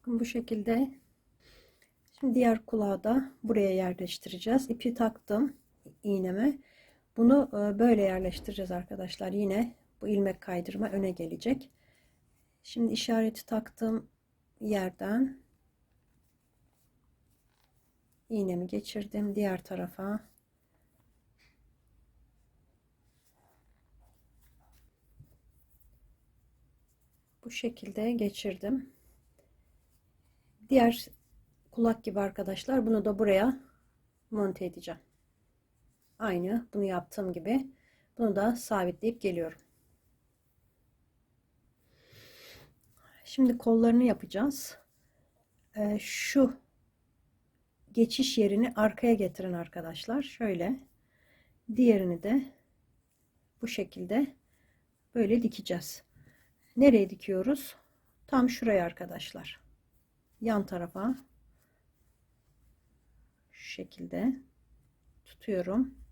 Bu şekilde. Şimdi diğer kulağı da buraya yerleştireceğiz. İpi taktım iğneme. Bunu böyle yerleştireceğiz arkadaşlar. Yine bu ilmek kaydırma öne gelecek. Şimdi işareti taktığım yerden iğnemi geçirdim diğer tarafa. Bu şekilde geçirdim. Diğer kulak gibi arkadaşlar, bunu da buraya monte edeceğim. Aynı bunu yaptığım gibi bunu da sabitleyip geliyorum. Şimdi kollarını yapacağız. Şu geçiş yerini arkaya getirin arkadaşlar. Şöyle. Diğerini de bu şekilde böyle dikeceğiz. Nereye dikiyoruz? Tam şuraya arkadaşlar. Yan tarafa. Şu şekilde tutuyorum.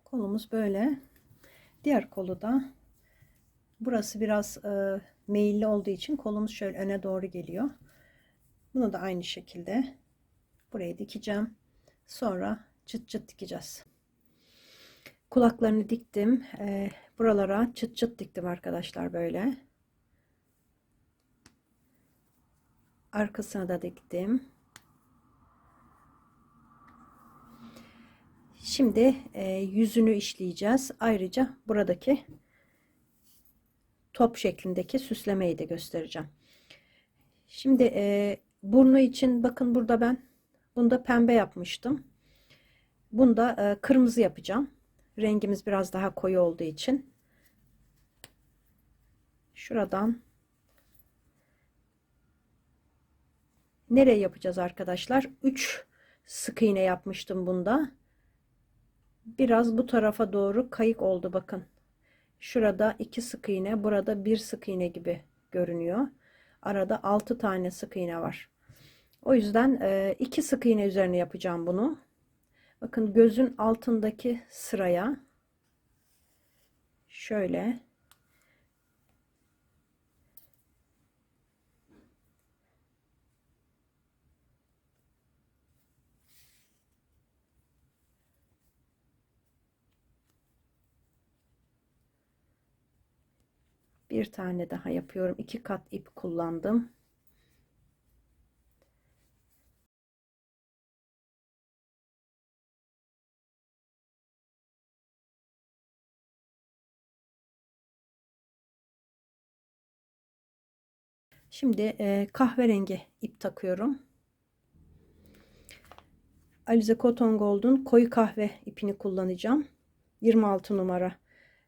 Kolumuz böyle. Diğer kolu da burası biraz meyilli olduğu için kolumuz şöyle öne doğru geliyor. Bunu da aynı şekilde buraya dikeceğim. Sonra çıt çıt dikeceğiz. Kulaklarını diktim. Buralara çıt çıt diktim arkadaşlar böyle. Arkasına da diktim. Şimdi yüzünü işleyeceğiz. Ayrıca buradaki top şeklindeki süslemeyi de göstereceğim. Şimdi burnu için bakın, burada ben bunda pembe yapmıştım. Bunda kırmızı yapacağım. Rengimiz biraz daha koyu olduğu için. Şuradan nereye yapacağız arkadaşlar? 3 sık iğne yapmıştım bunda. Biraz bu tarafa doğru kayık oldu bakın. Şurada 2 sık iğne, burada 1 sık iğne gibi görünüyor. Arada 6 tane sık iğne var. O yüzden 2 sık iğne üzerine yapacağım bunu. Bakın gözün altındaki sıraya şöyle bir tane daha yapıyorum. 2 kat ip kullandım. Şimdi kahverengi ip takıyorum. Alize Cotton Gold'un koyu kahve ipini kullanacağım. 26 numara.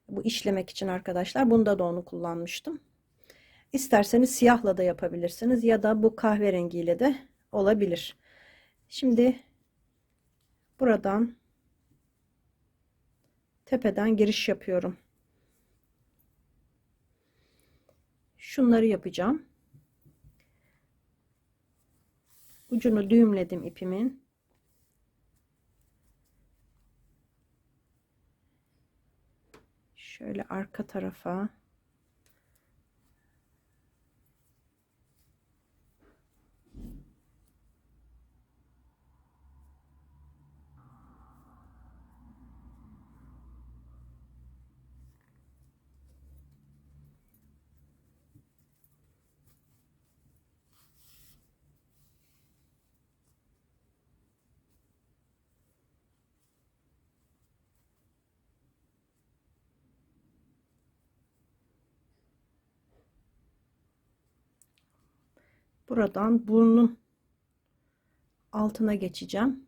Bu işlemek için arkadaşlar. Bunda da onu kullanmıştım. İsterseniz siyahla da yapabilirsiniz ya da bu kahverengiyle de olabilir. Şimdi buradan tepeden giriş yapıyorum. Şunları yapacağım. Ucunu düğümledim ipimin. Şöyle arka tarafa Buradan burnun altına geçeceğim.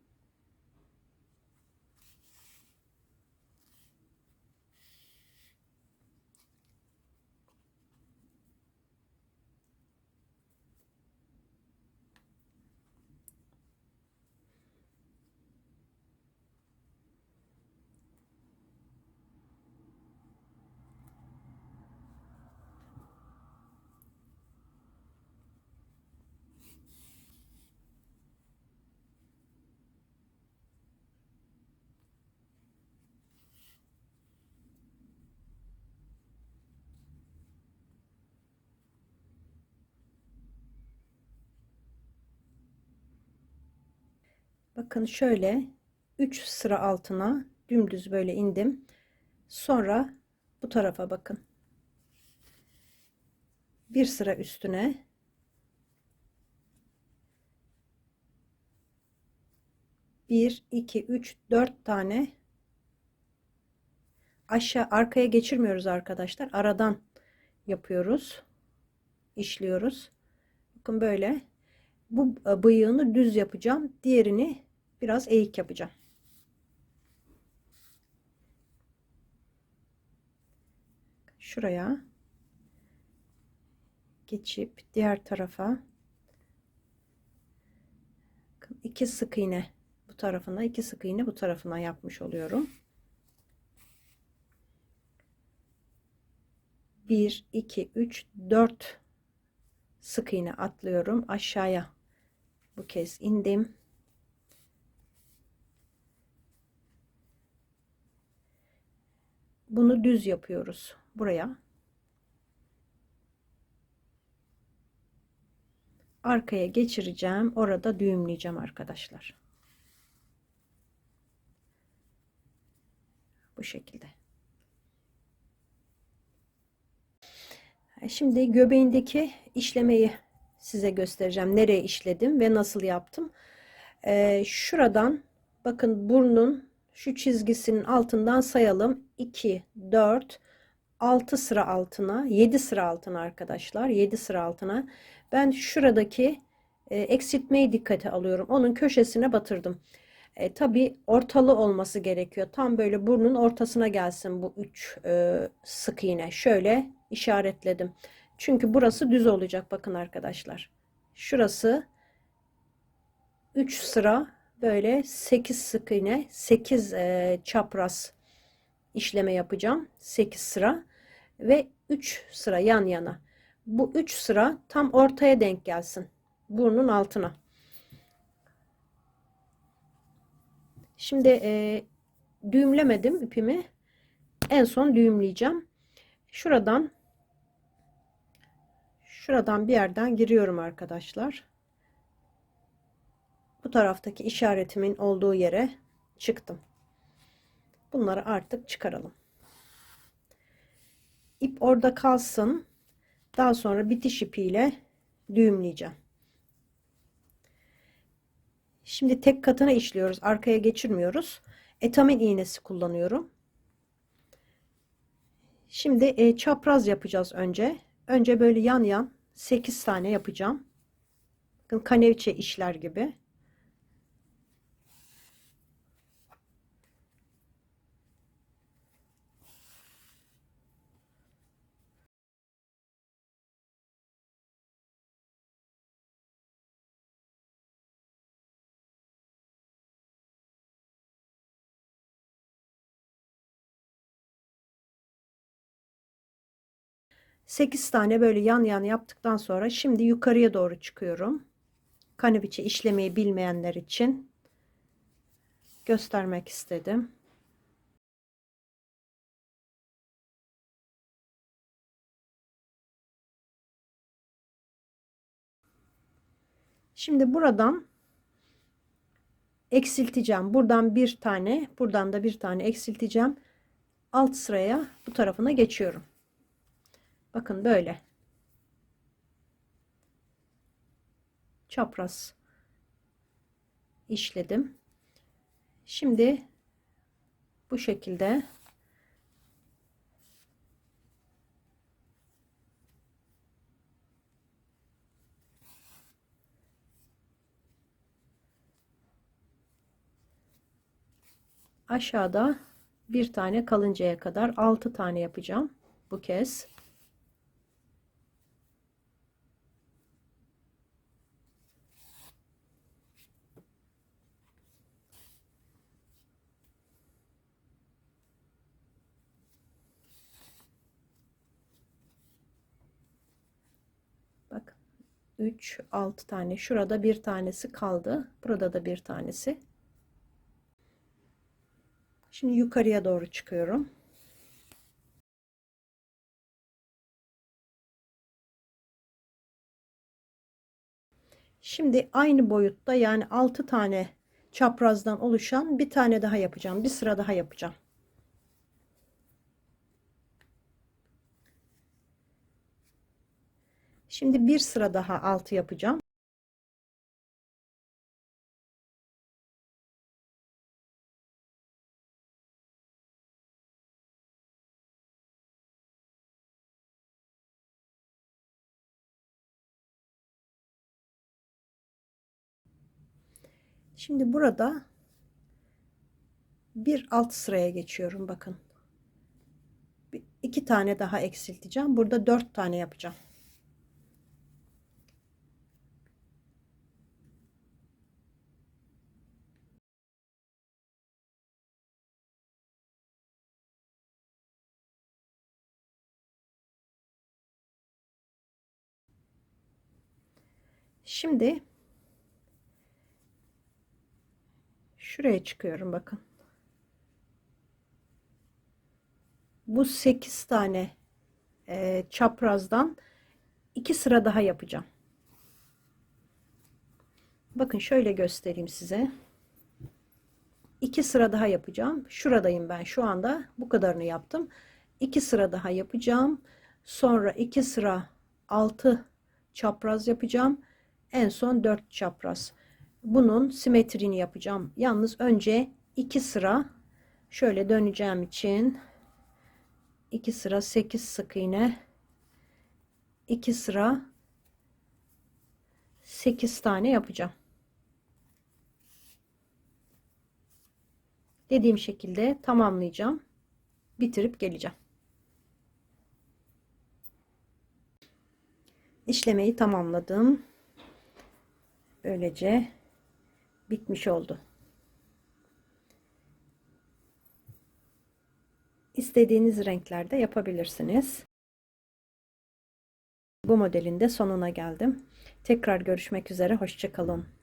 Bakın şöyle 3 sıra altına dümdüz böyle indim. Sonra bu tarafa bakın. Bir sıra üstüne 1 2 3 4 tane aşağı arkaya geçirmiyoruz arkadaşlar. Aradan yapıyoruz. İşliyoruz. Bakın böyle. Bu bıyığını düz yapacağım. Diğerini biraz eğik yapacağım. Şuraya geçip diğer tarafa 2 sık iğne bu tarafına, 2 sık iğne bu tarafına yapmış oluyorum. 1 2 3 4 sık iğne atlıyorum aşağıya. Bu kez indim. Bunu düz yapıyoruz buraya. Arkaya geçireceğim. Orada düğümleyeceğim arkadaşlar. Bu şekilde. Şimdi göbeğindeki işlemeyi size göstereceğim. Nereye işledim ve nasıl yaptım. Şuradan bakın burnun şu çizgisinin altından sayalım. 2, 4, 6 sıra altına, 7 sıra altına arkadaşlar. 7 sıra altına. Ben şuradaki eksiltmeyi dikkate alıyorum. Onun köşesine batırdım. Tabii ortalı olması gerekiyor. Tam böyle burnun ortasına gelsin bu 3 sık iğne. Şöyle işaretledim. Çünkü burası düz olacak bakın arkadaşlar. Şurası 3 sıra böyle 8 sık iğne, 8 çapraz işleme yapacağım. 8 sıra ve 3 sıra yan yana. Bu 3 sıra tam ortaya denk gelsin. Burnun altına. Şimdi düğümlemedim ipimi. En son düğümleyeceğim. Şuradan bir yerden giriyorum arkadaşlar. Bu taraftaki işaretimin olduğu yere çıktım. Bunları artık çıkaralım. İp orada kalsın. Daha sonra bitiş ipiyle düğümleyeceğim. Şimdi tek katına işliyoruz. Arkaya geçirmiyoruz. Etamin iğnesi kullanıyorum. Şimdi çapraz yapacağız önce. Önce böyle yan yan 8 tane yapacağım. Bakın kaneviçe işler gibi. Sekiz tane böyle yan yan yaptıktan sonra şimdi yukarıya doğru çıkıyorum. Kaneviçe işlemeyi bilmeyenler için göstermek istedim. Şimdi buradan eksilteceğim. Buradan bir tane, buradan da bir tane eksilteceğim. Alt sıraya bu tarafına geçiyorum. Bakın böyle. Çapraz işledim. Şimdi bu şekilde Aşağıda bir tane kalıncaya kadar 6 tane yapacağım bu kez. Bak, 3 6 tane, şurada bir tanesi kaldı, burada da bir tanesi. Şimdi yukarıya doğru çıkıyorum. Şimdi aynı boyutta, yani 6 tane çaprazdan oluşan bir tane daha yapacağım. Bir sıra daha yapacağım. Şimdi bir sıra daha altı yapacağım. Şimdi burada bir alt sıraya geçiyorum. Bakın. İki tane daha eksilteceğim. Burada 4 tane yapacağım. Şimdi şuraya çıkıyorum, bakın. Bu 8 tane çaprazdan 2 sıra daha yapacağım. Bakın şöyle göstereyim size. 2 sıra daha yapacağım. Şuradayım ben şu anda. Bu kadarını yaptım. 2 sıra daha yapacağım. Sonra 2 sıra 6 çapraz yapacağım. En son 4 çapraz. Bunun simetrini yapacağım. Yalnız önce 2 sıra şöyle döneceğim için 2 sıra 8 sık iğne, 2 sıra 8 tane yapacağım. Dediğim şekilde tamamlayacağım. Bitirip geleceğim. İşlemeyi tamamladım. Böylece bitmiş oldu. İstediğiniz renklerde yapabilirsiniz. Bu modelin de sonuna geldim. Tekrar görüşmek üzere. Hoşça kalın.